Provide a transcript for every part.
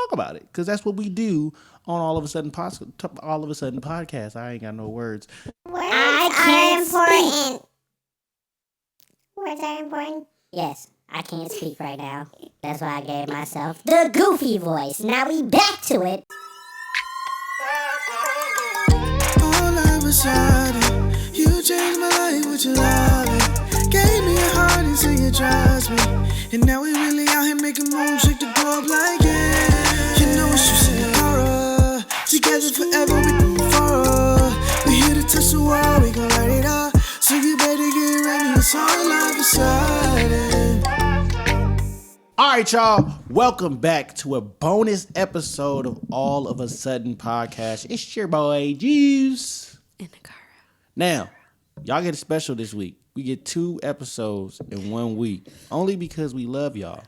talk about it because that's what we do on All of a Sudden podcast. I ain't got no words. Words are important. Words are important. Yes, I can't speak right now. That's why I gave myself the goofy voice. Now we back to it. All of a sudden, you changed my life with your love. Gave me a heart and say you trust me. And now we really out here making moves, shake the globe like yeah. You know what you said, horror. Together forever, we do for. We here to touch the world, we gon' light it up. So you better get ready, it's all of a sudden. All right, y'all. Welcome back to a bonus episode of All of a Sudden podcast. It's your boy, Juice. In the car. Now, y'all get a special this week. We get 2 episodes in 1 week, only because we love y'all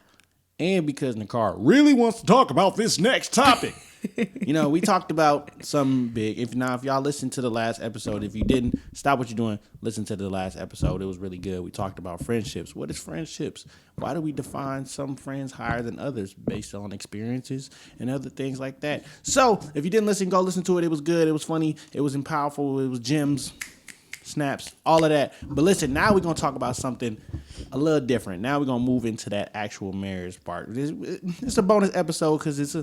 and because Nakar really wants to talk about this next topic. You know, we talked about something big. If y'all listened to the last episode, if you didn't, stop what you're doing. Listen to the last episode. It was really good. We talked about friendships. What is friendships? Why do we define some friends higher than others based on experiences and other things like that? So if you didn't listen, go listen to it. It was good. It was funny. It was powerful. It was gems, snaps, all of that. But listen, now we're going to talk about something a little different. Now we're going to move into that actual marriage part. It's a bonus episode because it's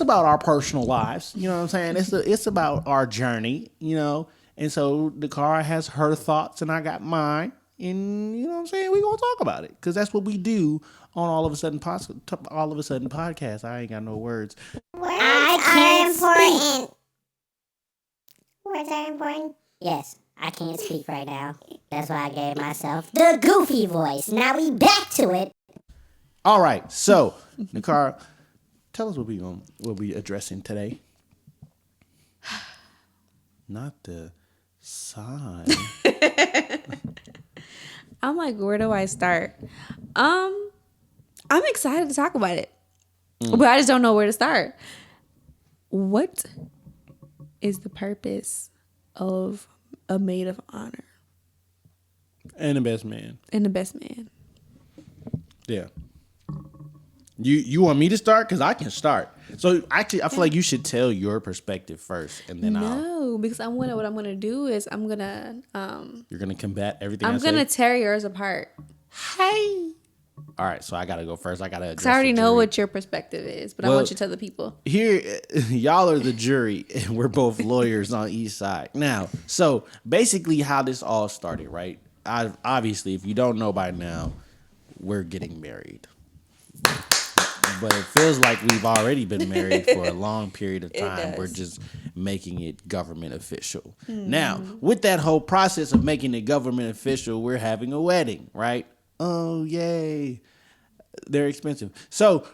about our personal lives. You know what I'm saying? It's about our journey, you know. And so the car has her thoughts and I got mine. And you know what I'm saying? We're going to talk about it because that's what we do on All of a Sudden podcast. I ain't got no words. Words are important. Words are important. Yes, I can't speak right now. That's why I gave myself the goofy voice. Now we back to it. All right. So, Nakar, tell us what we addressing today. Not the sign. I'm like, where do I start? I'm excited to talk about it, but I just don't know where to start. What is the purpose of a maid of honor And the best man. and the best man? Yeah. You want me to start? Because I can start. So actually, I feel like you should tell your perspective first, and then Because what I'm gonna do is you're gonna combat everything. I'm gonna tear yours apart. Hey. All right, so I gotta go first. I gotta. Because I already know what your perspective is, but I want you to tell the people. Here, y'all are the jury, and we're both lawyers on each side. Now, so basically, how this all started, right? Obviously, if you don't know by now, we're getting married. But it feels like we've already been married for a long period of time. We're just making it government official. Now, with that whole process of making it government official, we're having a wedding, right? Oh, yay. They're expensive. So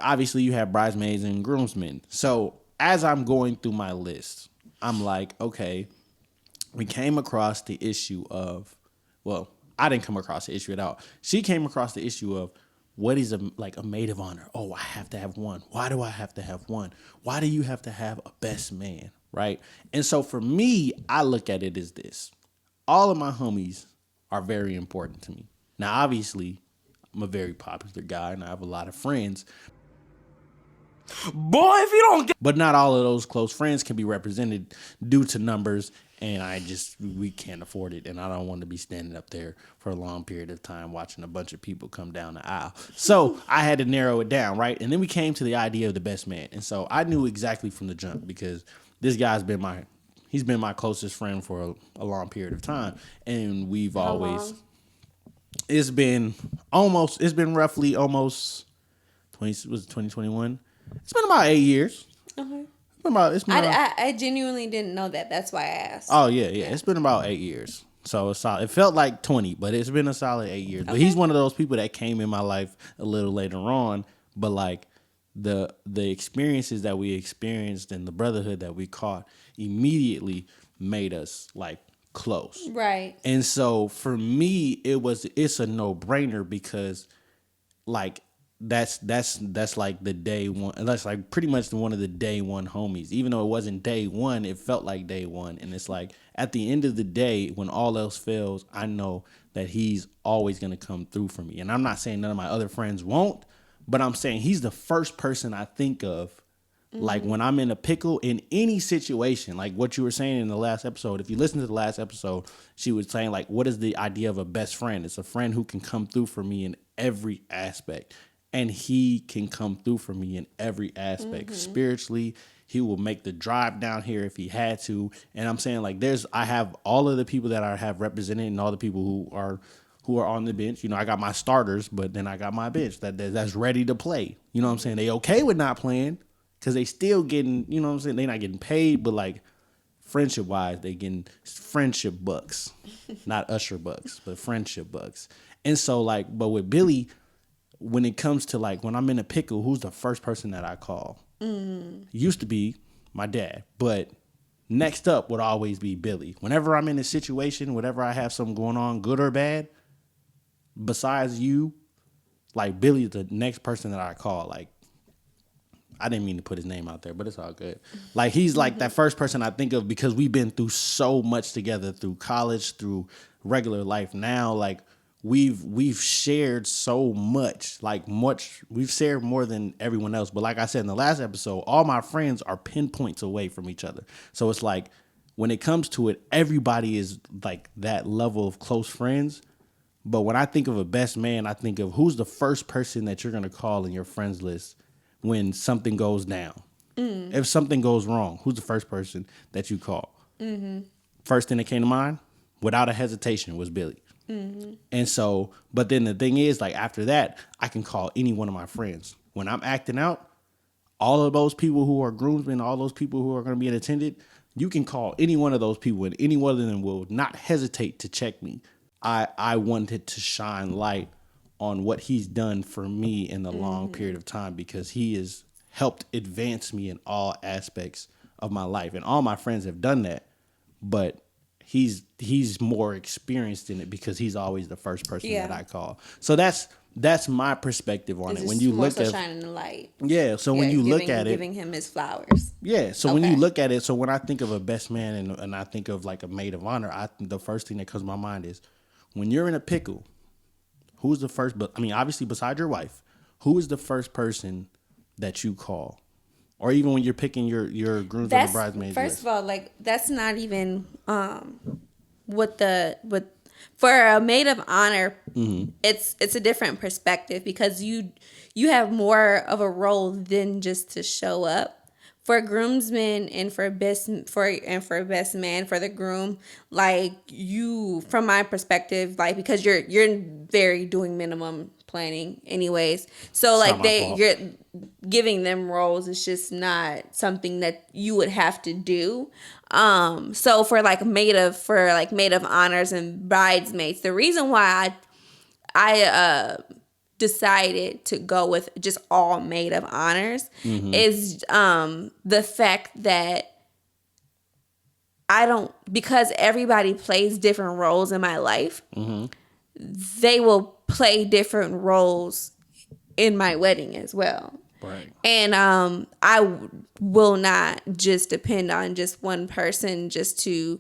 obviously you have bridesmaids and groomsmen. So as I'm going through my list, I'm like, okay, we came across the issue of, well, I didn't come across the issue at all. She came across the issue of, what is a maid of honor? Oh, I have to have one. Why do I have to have one? Why do you have to have a best man, right? And so for me, I look at it as this. All of my homies are very important to me. Now, obviously, I'm a very popular guy and I have a lot of friends. Boy, if you don't get... But not all of those close friends can be represented due to numbers, and we can't afford it, and I don't want to be standing up there for a long period of time watching a bunch of people come down the aisle. So I had to narrow it down, right? And then we came to the idea of the best man. And so I knew exactly from the jump because this guy's been my closest friend for a long period of time, and we've always... It's been roughly almost 2021. It's been about 8 years. Okay. I genuinely didn't know that. That's why I asked. Oh, yeah. It's been about 8 years. So it's solid. It felt like 20, but it's been a solid 8 years. But he's one of those people that came in my life a little later on. But like the experiences that we experienced and the brotherhood that we caught immediately made us like close. Right. And so for me, it's a no-brainer because like that's like the day one. That's like pretty much one of the day one homies. Even though it wasn't day one, it felt like day one. And it's like at the end of the day, when all else fails, I know that he's always going to come through for me. And I'm not saying none of my other friends won't, But I'm saying he's the first person I think of, like when I'm in a pickle in any situation, like what you were saying in the last episode. If you listen to the last episode, she was saying like, what is the idea of a best friend? It's a friend who can come through for me in every aspect. And he can come through for me in every aspect. Spiritually, he will make the drive down here if he had to. And I'm saying like I have all of the people that I have represented and all the people who are on the bench. You know, I got my starters, but then I got my bench that's ready to play. You know what I'm saying? They okay with not playing because they still getting, you know what I'm saying? They not getting paid, but like friendship wise, they getting friendship bucks, not usher bucks, but friendship bucks. And so like, but with Billy, when it comes to like when I'm in a pickle, who's the first person that I call? Used to be my dad, but next up would always be Billy. Whenever I'm in a situation, whenever I have something going on, good or bad, besides you, like Billy's the next person that I call. Like, I didn't mean to put his name out there, but it's all good. Like, he's like that first person I think of because we've been through so much together through college, through regular life. Now, like, we've shared so much, we've shared more than everyone else. But like I said in the last episode, all my friends are pinpoints away from each other. So it's like when it comes to it, everybody is like that level of close friends. But when I think of a best man, I think of who's the first person that you're going to call in your friends list when something goes down. If something goes wrong, who's the first person that you call? First thing that came to mind, without a hesitation, was Billy. And so, but then the thing is, like after that, I can call any one of my friends. When I'm acting out, all of those people who are groomsmen, all those people who are going to be in attendant, you can call any one of those people and any one of them will not hesitate to check me. I wanted to shine light on what he's done for me in a long period of time because he has helped advance me in all aspects of my life. And all my friends have done that, but he's more experienced in it because he's always the first person that I call. So that's my perspective on it. When you look at shining the light. Yeah, so when you look at it, giving him his flowers. Yeah, so when you look at it, so when I think of a best man and I think of like a maid of honor, the first thing that comes to my mind is when you're in a pickle, who's the first, but I mean obviously beside your wife, who is the first person that you call? Or even when you're picking your grooms or the bridesmaids. First of all, like that's not even for a maid of honor, it's a different perspective because you have more of a role than just to show up. For groomsmen and for best man, for the groom, like you, from my perspective, like because you're very doing minimum planning anyways, so like you're giving them roles. It's just not something that you would have to do. So for maid of honors and bridesmaids, the reason why I decided to go with just all maid of honors is the fact that because everybody plays different roles in my life, they will play different roles in my wedding as well. Right. And I will not just depend on just one person just to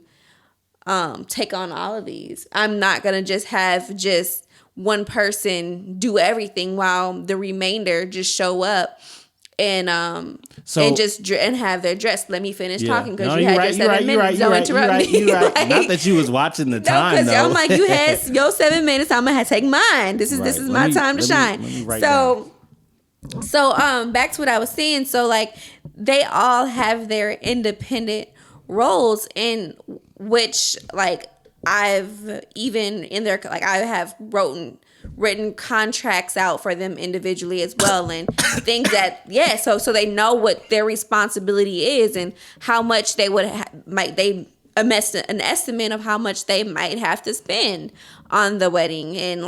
take on all of these. I'm not going to just have just one person do everything while the remainder just show up and have their dress. Let me finish talking because you had your 7 minutes. Don't interrupt me. You're right. Not that you was watching the time. Because I'm like, you had your 7 minutes. I'm gonna take mine. This is my time to shine. So back to what I was saying. So like they all have their independent roles in which like I've even in their I have written contracts out for them individually as well and things that so they know what their responsibility is and how much they would an estimate of how much they might have to spend on the wedding and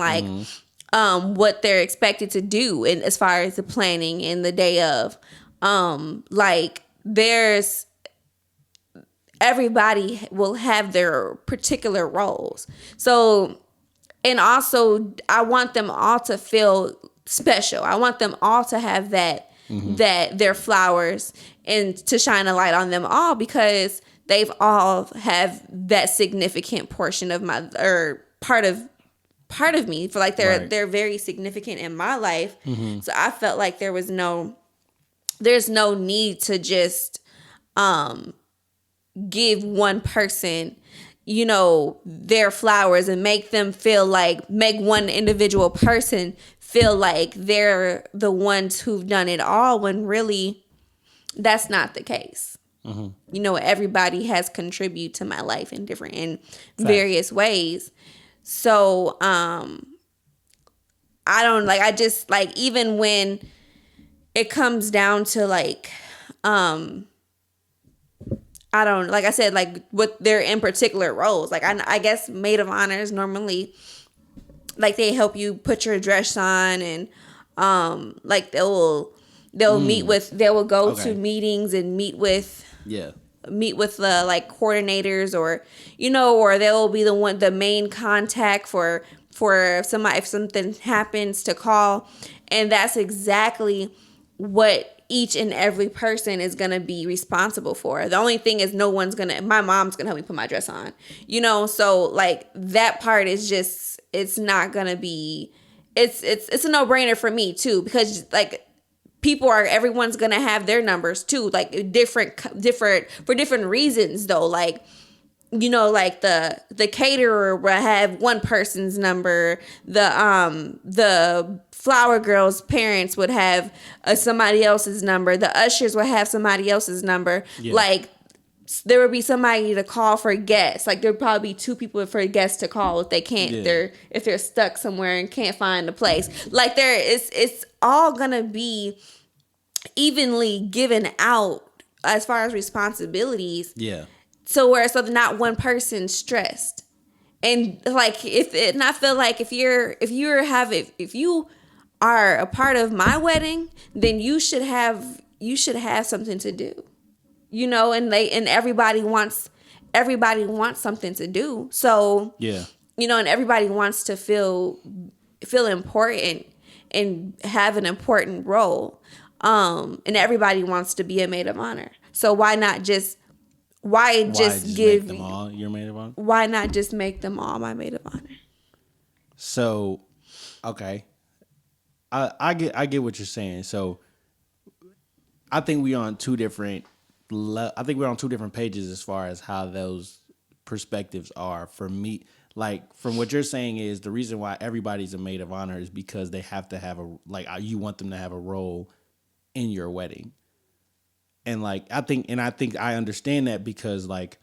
what they're expected to do and as far as the planning and the day of there's everybody will have their particular roles. So, and also I want them all to feel special. I want them all to have that their flowers and to shine a light on them all because they've all have that significant portion of part of part of me. For like Right. they're very significant in my life. So I felt like there's no need to just give one person, you know, their flowers and make one individual person feel like they're the ones who've done it all, when really that's not the case. You know, everybody has contributed to my life in various ways. So I don't like, I just like, even when it comes down to like I don't, like I said, like what they're in particular roles. Like I guess maid of honors normally, like they help you put your dress on, and like they will go Okay. to meetings and meet with Yeah. the like coordinators, or you know, or they'll be the main contact for somebody if something happens to call. And that's exactly what each and every person is going to be responsible for. The only thing is my mom's going to help me put my dress on, you know? So like that part is just, it's not going to be, it's a no-brainer for me too, because like everyone's going to have their numbers too, like different for different reasons though. Like, you know, like the caterer will have one person's number. The flower girl's parents would have somebody else's number. The ushers would have somebody else's number. Yeah. Like there would be somebody to call for guests. Like there'd probably be two people for guests to call if they can't. Yeah. If they're stuck somewhere and can't find a place. Like it's all gonna be evenly given out as far as responsibilities. Yeah. So not one person's stressed. And like I feel like if you are a part of my wedding, then you should have something to do. You know, and everybody wants something to do. So Yeah. you know, and everybody wants to feel important and have an important role. And everybody wants to be a maid of honor. So why just give make them all your maid of honor? Why not just make them all my maid of honor? So, okay, I get what you're saying. So, I think we're on two different pages as far as how those perspectives are. For me, like from what you're saying is the reason why everybody's a maid of honor is because they have to have you want them to have a role in your wedding. And like I think I understand that because like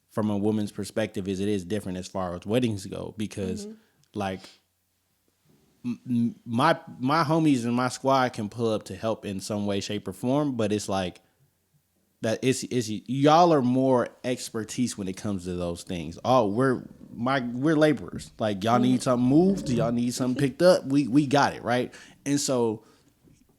from a woman's perspective it is different as far as weddings go, because like my homies and my squad can pull up to help in some way, shape, or form, but it's like that it's y'all are more expertise when it comes to those things. Oh, we're laborers. Like y'all need something moved, y'all need something picked up. We got it, right? And so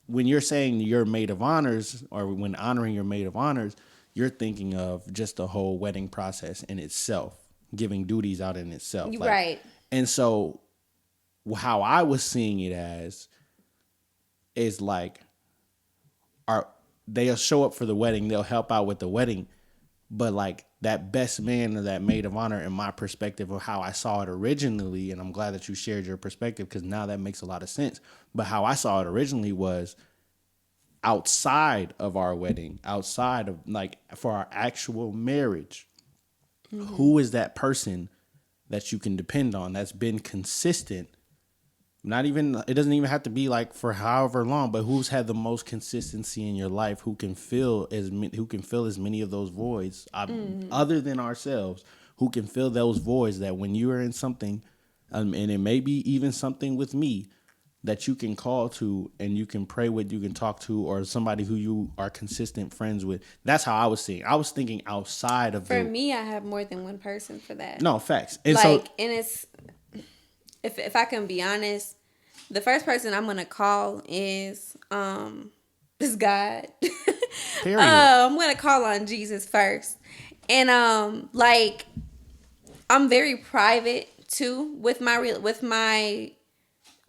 when you're saying you're maid of honors, or when honoring your maid of honors, you're thinking of just the whole wedding process in itself, giving duties out in itself. Like, Right. And so how I was seeing it as is like, they'll show up for the wedding, they'll help out with the wedding, but like that best man or that maid of honor, in my perspective of how I saw it originally, and I'm glad that you shared your perspective because now that makes a lot of sense. But how I saw it originally was outside of our wedding, outside of like for our actual marriage, who is that person that you can depend on that's been consistent? It doesn't even have to be like for however long, but who's had the most consistency in your life, who can fill as many of those voids other than ourselves, who can fill those voids that when you are in something, and it may be even something with me that you can call to and you can pray with, you can talk to, or somebody who you are consistent friends with. That's how I was seeing. I was thinking outside of For me, I have more than one person for that. No, facts. And and it's, if I can be honest, the first person I'm gonna call is God. Period. I'm gonna call on Jesus first, and I'm very private too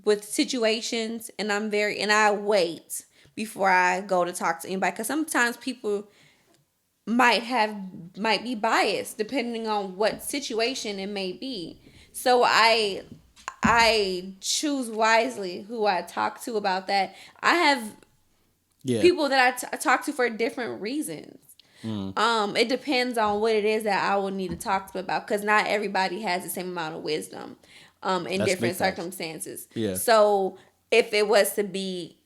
with situations, and I wait before I go to talk to anybody, because sometimes people might be biased depending on what situation it may be. So I choose wisely who I talk to about that. I have people that I talk to for different reasons. It depends on what it is that I will need to talk to about, because not everybody has the same amount of wisdom in That's different big facts. circumstances. Yeah. So if it was to be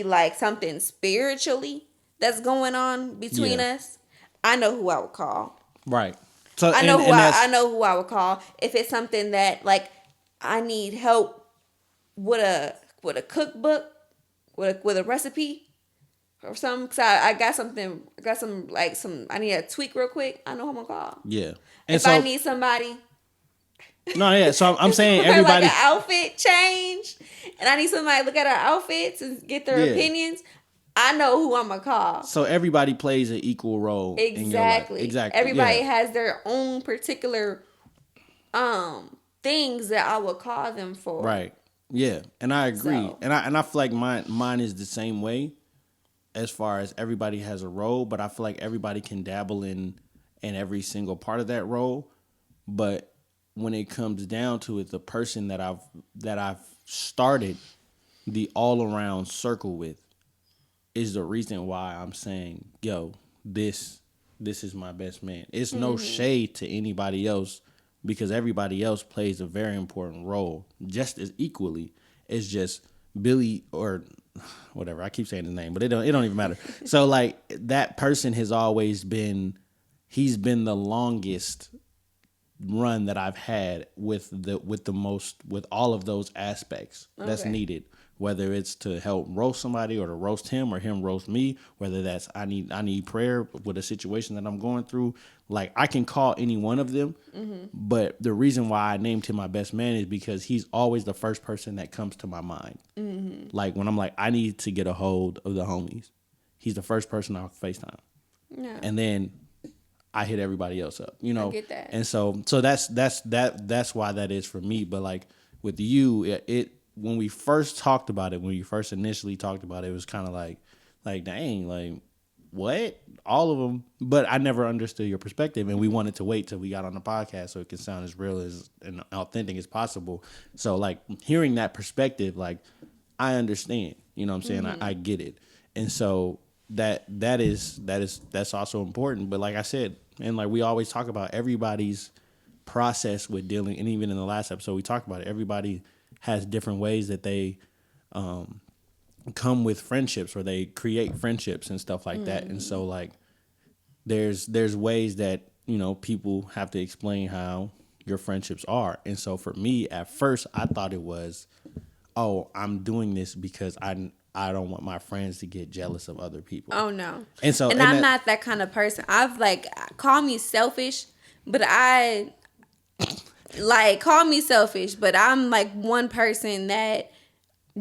like something spiritually that's going on between us, I know who I would call. Right. So I know who I would call if it's something that like I need help with a cookbook, with a recipe or something. Cause I got something. I got some I need a tweak real quick. I know who I'm gonna call. Yeah. And if I need somebody. No, yeah. So I'm saying for everybody like an outfit change, and I need somebody to look at our outfits and get their opinions. I know who I'm gonna call. So everybody plays an equal role. Exactly. In your life. Exactly. Everybody has their own particular things that I would call them for. Right. Yeah. And I agree. So. And I feel like mine is the same way, as far as everybody has a role, but I feel like everybody can dabble in every single part of that role. But when it comes down to it, the person that I've started the all around circle with is the reason why I'm saying, yo, this is my best man. It's no shade to anybody else, because everybody else plays a very important role just as equally. It's just Billy, or whatever, I keep saying his name, but it don't even matter. So like, that person has always been, he's been the longest run that I've had with all of those aspects that's needed, whether it's to help roast somebody or to roast him or him roast me, whether that's I need prayer with a situation that I'm going through. Like, I can call any one of them, but the reason why I named him my best man is because he's always the first person that comes to my mind. Like, when I'm like, I need to get a hold of the homies, he's the first person I'll FaceTime. Yeah. And then I hit everybody else up, you know. I get that. And so that's why that is for me. But like with you, it when we first talked about it, when you first initially talked about it, it was kind of like dang, like what? All of them. But I never understood your perspective, and we wanted to wait till we got on the podcast so it can sound as real as and authentic as possible. So like hearing that perspective, like I understand, you know what I'm saying? I get it. And so that's also important. But like I said, and like we always talk about, everybody's process with dealing, and even in the last episode we talked about it, everybody has different ways that they come with friendships, or they create friendships and stuff like that. And so like there's ways that, you know, people have to explain how your friendships are. And so for me, at first I thought it was, oh, I'm doing this because I don't want my friends to get jealous of other people. Oh no. And I'm not that kind of person. I've call me selfish, but call me selfish, but I'm like one person that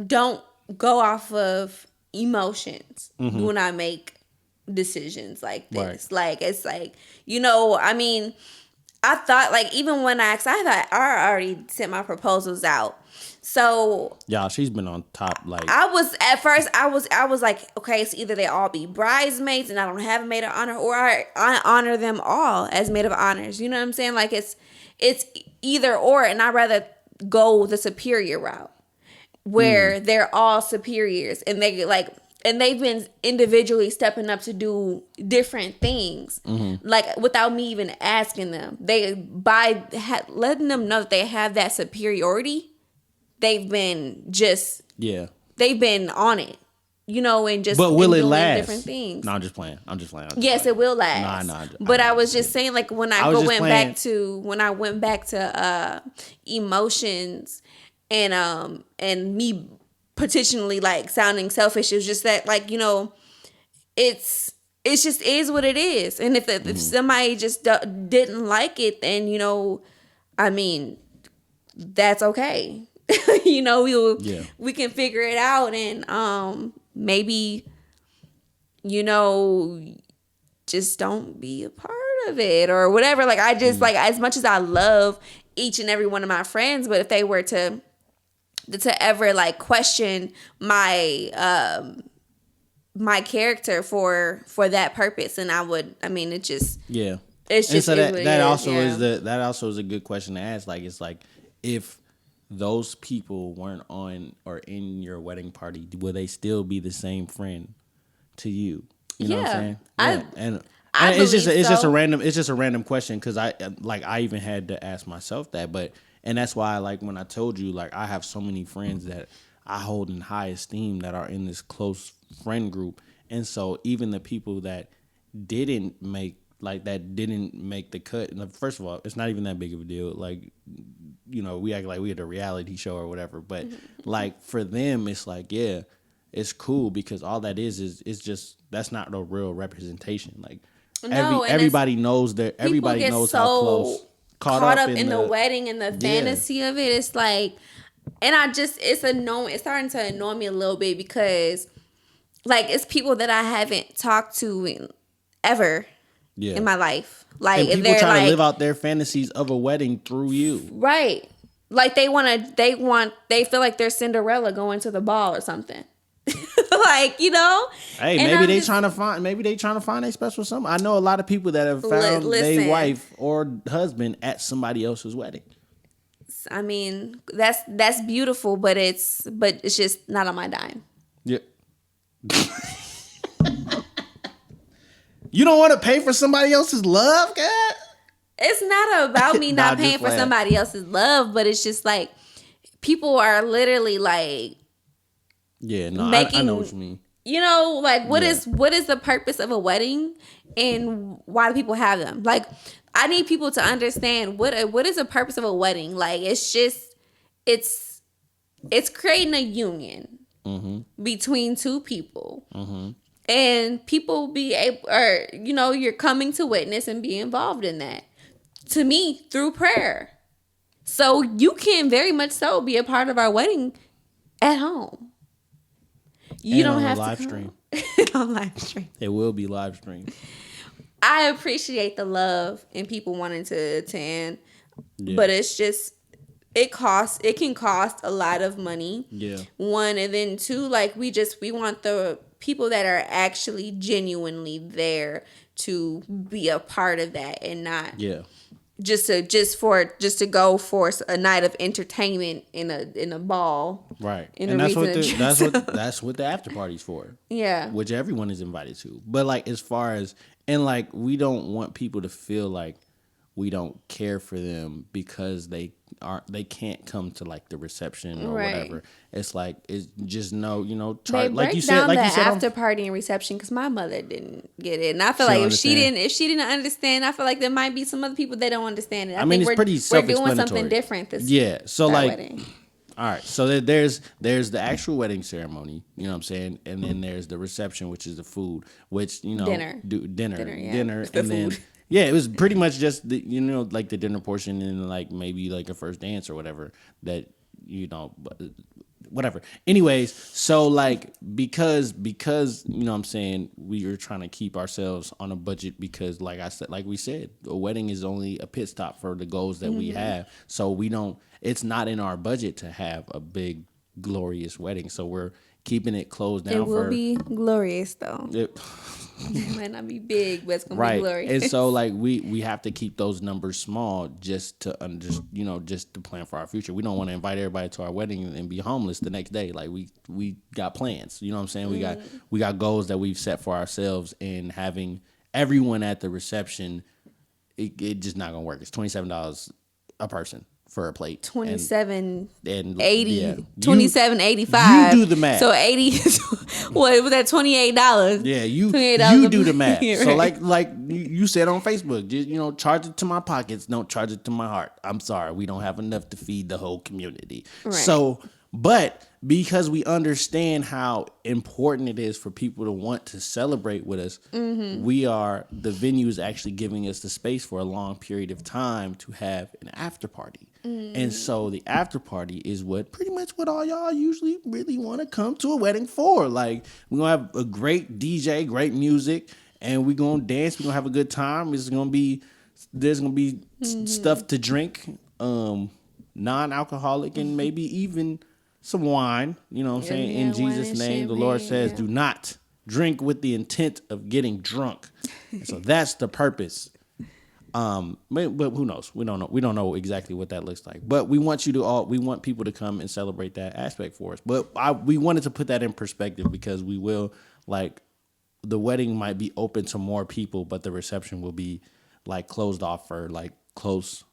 don't go off of emotions when I make decisions like this. Right. Like, it's like, you know, I mean, I thought, like, even when I thought I already sent my proposals out. So y'all, she's been on top. Like, I was like, okay, it's either they all be bridesmaids and I don't have a maid of honor, or I honor them all as maid of honors. You know what I'm saying? Like, it's either or, and I'd rather go the superior route where they're all superiors, and they've been individually stepping up to do different things, like without me even asking them. Letting them know that they have that superiority, they've been they've been on it, you know, and just, but will it doing last? Different things. No, I'm just playing. Yes, it will last. Nah. But I was just saying, like, when I went back to emotions and me potentially like sounding selfish, it was just that, like, you know, it's just is what it is. And if somebody just didn't like it, then, you know, I mean, that's okay. You know, we can figure it out, and maybe, you know, just don't be a part of it or whatever. Like, I just like, as much as I love each and every one of my friends, but if they were to ever like question my my character for that purpose, and it's just it's just, and so that also is a good question to ask. Like, it's like, if those people weren't on or in your wedding party, will they still be the same friend to you? You know what I'm saying? Yeah. And it's just a random question because I even had to ask myself that, and that's why like when I told you like I have so many friends that I hold in high esteem that are in this close friend group, and so even the people that didn't make the cut. And first of all, it's not even that big of a deal. Like, you know, we act like we had a reality show or whatever. But like for them, it's like, yeah, it's cool because all that is just that's not the real representation. Like everybody knows that everybody knows how close caught up in the wedding and the fantasy of it. It's like, and it's annoying. It's starting to annoy me a little bit because like it's people that I haven't talked to ever. Yeah. In my life, like and people try to live out their fantasies of a wedding through you, right? Like they feel like they're Cinderella going to the ball or something. Like, you know, hey, maybe they trying to find a special something. I know a lot of people that have found their wife or husband at somebody else's wedding. I mean, that's beautiful, but it's just not on my dime. Yeah. You don't want to pay for somebody else's love, God? It's not about me not paying for somebody else's love, but it's just like people are literally like, yeah, no, I know what you mean. You know, like what is the purpose of a wedding and why do people have them? Like, I need people to understand what is the purpose of a wedding. Like, it's just it's creating a union between two people. Mm-hmm. And people be able, or, you know, you're coming to witness and be involved in that. To me, through prayer. So you can very much so be a part of our wedding at home. You don't have live to stream. On live stream. It will be live stream. I appreciate the love and people wanting to attend, but it's just it can cost a lot of money. Yeah. One, and then two, like we want the people that are actually genuinely there to be a part of that and not just to go for a night of entertainment in a ball, right? And that's what the after party's for. Yeah, which everyone is invited to. But like as far as like we don't want people to feel like we don't care for them because they can't come to like the reception or whatever. It's like it's just like you said, after party and reception because my mother didn't get it, and I feel like if she didn't understand, I feel like there might be some other people that don't understand it. I mean, it's pretty self-explanatory. We're doing something different. So like, wedding. All right, so there's the actual wedding ceremony, you know what I'm saying, and then there's the reception, which is the food, which dinner, and then. Food. Yeah, it was pretty much just like the dinner portion and like maybe like a first dance or whatever that whatever. Anyways, so like because you know what I'm saying, we are trying to keep ourselves on a budget because like we said, a wedding is only a pit stop for the goals that we have. So it's not in our budget to have a big glorious wedding. So we're keeping it closed down. It will be glorious though. It might not be big, but it's gonna be glorious. And so like we have to keep those numbers small just to plan for our future. We don't want to invite everybody to our wedding and be homeless the next day. Like we got plans. You know what I'm saying? We got goals that we've set for ourselves, and having everyone at the reception, it just not gonna work. It's $27 a person for a plate. 27.80, 27.85. You do the math. So 80. What was that? $28. Yeah, you do the math. Right. So like you said on Facebook, just charge it to my pockets, don't charge it to my heart. I'm sorry, we don't have enough to feed the whole community. Right. So, but because we understand how important it is for people to want to celebrate with us, the venue is actually giving us the space for a long period of time to have an after party. And so the after party is pretty much what all y'all usually really want to come to a wedding for. Like, we're going to have a great DJ, great music, and we're going to dance. We're going to have a good time. There's going to be stuff to drink, non-alcoholic, and maybe even some wine. You know what I'm saying? In Jesus' name, the Lord says, do not drink with the intent of getting drunk. So that's the purpose But who knows? We don't know. We don't know exactly what that looks like. But we want we want people to come and celebrate that aspect for us. But we wanted to put that in perspective because we will, like, the wedding might be open to more people, but the reception will be like closed off for like close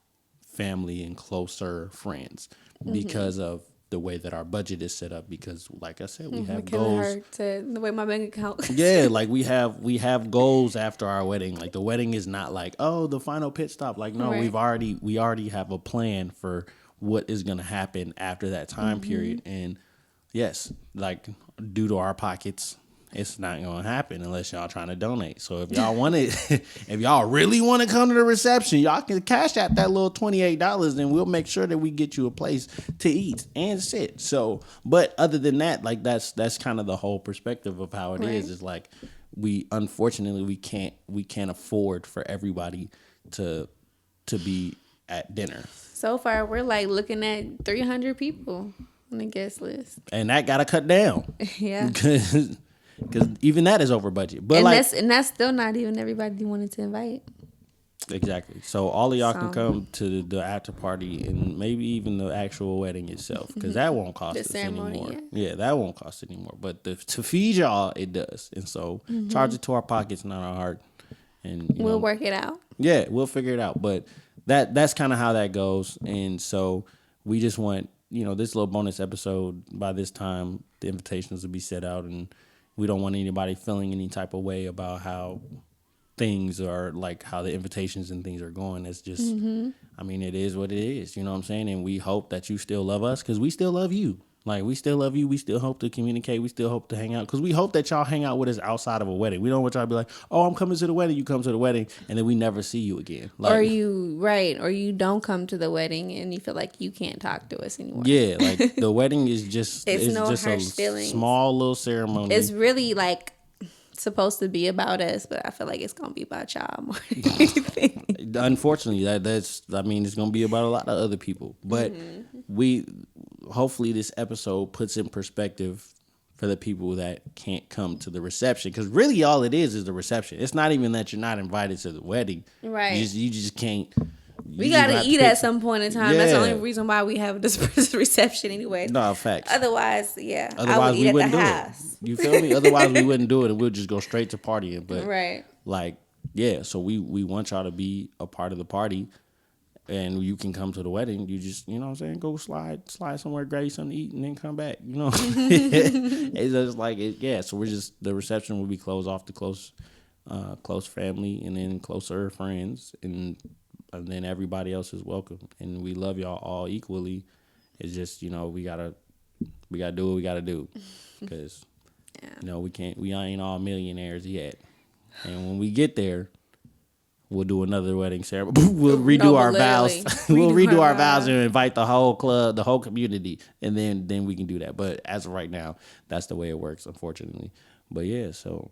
family and closer friends because of the way that our budget is set up. Because, like I said, we have goals. The way my bank account. Yeah, like we have goals after our wedding. Like the wedding is not like, oh, the final pit stop. Like, no, Right. we already have a plan for what is gonna happen after that time period. And yes, like, due to our pockets, it's not gonna happen unless y'all trying to donate. So if y'all want it, if y'all really want to come to the reception, y'all can cash out that little $28, and we'll make sure that we get you a place to eat and sit. So, but other than that, like that's kind of the whole perspective of how it is. Is like unfortunately we can't afford for everybody to be at dinner. So far, we're like looking at 300 people on the guest list. And that gotta cut down. Yeah. Because even that is over budget. But That's still not even everybody you wanted to invite. Exactly. So all of y'all can come to the after party and maybe even the actual wedding itself, because that won't cost us anymore. Yeah, that won't cost anymore. But to feed y'all, it does. And so charge it to our pockets, not our heart. And we'll work it out. Yeah, we'll figure it out. But that's kind of how that goes. And so we just want, this little bonus episode, by this time, the invitations will be set out, and we don't want anybody feeling any type of way about how things are, like how the invitations and things are going. It's just, I mean, it is what it is. You know what I'm saying? And we hope that you still love us, because we still love you. Like, we still love you. We still hope to communicate. We still hope to hang out, because we hope that y'all hang out with us outside of a wedding. We don't want y'all to be like, oh, I'm coming to the wedding. You come to the wedding, and then we never see you again. Like, or you don't come to the wedding and you feel like you can't talk to us anymore. Yeah, like the wedding is just it's no just harsh a feelings. Small little ceremony. It's really like supposed to be about us, but I feel like it's gonna be about y'all more than anything. Unfortunately, it's gonna be about a lot of other people. But hopefully this episode puts in perspective for the people that can't come to the reception, because really all it is the reception. It's not even that you're not invited to the wedding. Right. You just can't. We gotta eat at some point in time. Yeah. That's the only reason why we have this reception anyway. No, facts. Otherwise, I would eat we at the wouldn't house. do it. You feel me? Otherwise, we wouldn't do it, and we'll just go straight to partying. But right. Like, yeah. So we want y'all to be a part of the party, and you can come to the wedding. You just, you know what I'm saying, go slide somewhere, grab you something to eat, and then come back. You know, it's just like it. Yeah. So the reception will be closed off to close family, and then closer friends, and then everybody else is welcome. And we love y'all all equally. It's just, we gotta do what we gotta do, because we ain't all millionaires yet. And when we get there, we'll do another wedding ceremony. We'll redo our vows. We'll redo our vows and invite the whole club, the whole community, and then we can do that. But as of right now, that's the way it works, unfortunately. But yeah, so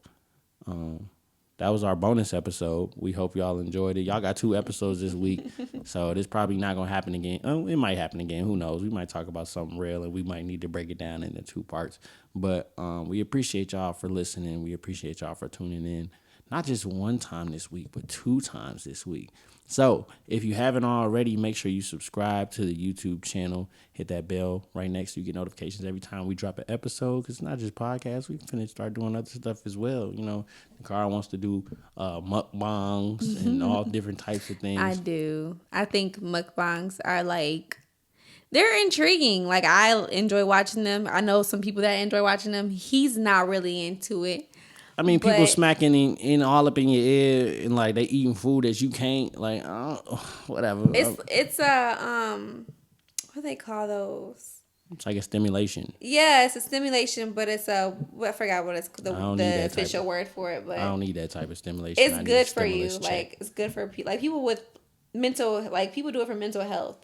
that was our bonus episode. We hope y'all enjoyed it. Y'all got 2 episodes this week, so this probably not gonna happen again. Oh, it might happen again. Who knows? We might talk about something real, and we might need to break it down into 2 parts. But we appreciate y'all for listening. We appreciate y'all for tuning in. Not just one time this week, but 2 times this week. So if you haven't already, make sure you subscribe to the YouTube channel. Hit that bell right next so you get notifications every time we drop an episode. Because it's not just podcasts. We can start doing other stuff as well. Carl wants to do mukbangs and all different types of things. I do. I think mukbangs are they're intriguing. Like, I enjoy watching them. I know some people that enjoy watching them. He's not really into it. I mean, people smacking in all up in your ear, and like they eating food that you can't, like, whatever. It's a what do they call those? It's like a stimulation. Yeah, it's a stimulation, but it's I forgot what it's the official word for it. But I don't need that type of stimulation. It's good for you. Like, it's good for people. Like, people with people do it for mental health,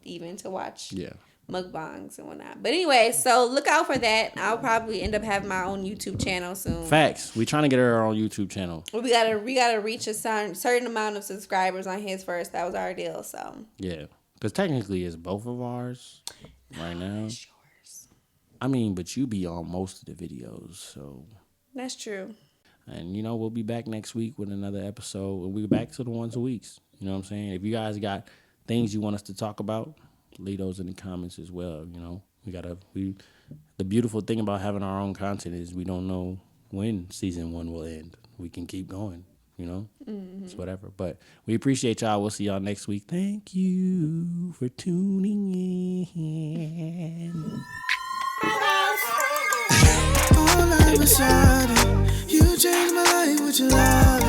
even to watch. Yeah. Mukbangs and whatnot. But anyway, so look out for that. I'll probably end up having my own YouTube channel soon. Facts. We're trying to get our own YouTube channel. We gotta reach a certain amount of subscribers on his first. That was our deal. So yeah, because technically it's both of ours right now. It's yours. I mean, but you be on most of the videos, so that's true. And, you know, we'll be back next week with another episode. We'll be back to the once a weeks. You know what I'm saying? If you guys got things you want us to talk about, leave those in the comments as well. You know, the beautiful thing about having our own content is we don't know when season 1 will end. We can keep going, you know? It's whatever. But we appreciate y'all. We'll see y'all next week. Thank you for tuning in. All of a sudden, you changed my life with your love.